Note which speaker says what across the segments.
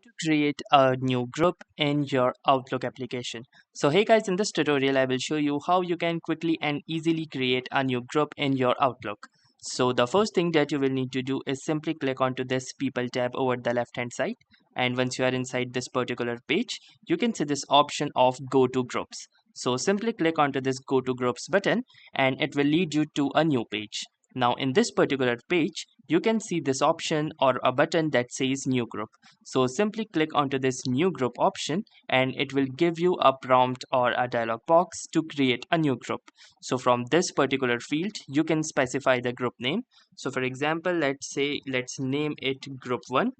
Speaker 1: to create a new group in your Outlook application. So hey guys, in this tutorial I will show you how you can quickly and easily create a new group in your Outlook. So the first thing that you will need to do is simply click onto this people tab over the left hand side, and once you are inside this particular page you can see this option of go to groups. So simply click onto this go to groups button and it will lead you to a new page. Now in this particular page you can see this option or a button that says new group. So simply click onto this new group option and it will give you a prompt or a dialog box to create a new group. So from this particular field you can specify the group name. So for example, let's name it group 1,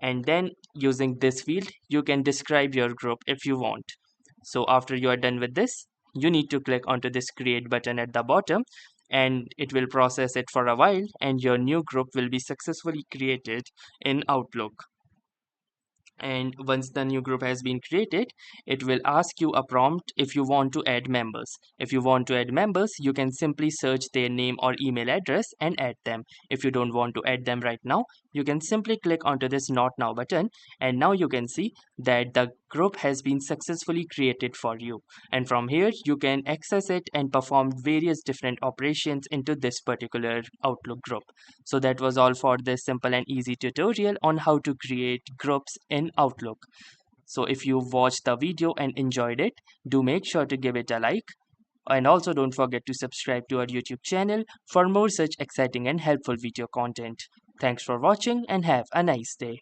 Speaker 1: and then using this field you can describe your group if you want. So after you are done with this, you need to click onto this create button at the bottom, and it will process it for a while and your new group will be successfully created in Outlook. And once the new group has been created, it will ask you a prompt if you want to add members. If you want to add members, you can simply search their name or email address and add them. If you don't want to add them right now, you can simply click onto this not now button, and now you can see that the group has been successfully created for you, and from here you can access it and perform various different operations into this particular Outlook group. So that was all for this simple and easy tutorial on how to create groups in Outlook. So if you watched the video and enjoyed it, do make sure to give it a like, and also don't forget to subscribe to our YouTube channel for more such exciting and helpful video content. Thanks for watching and have a nice day.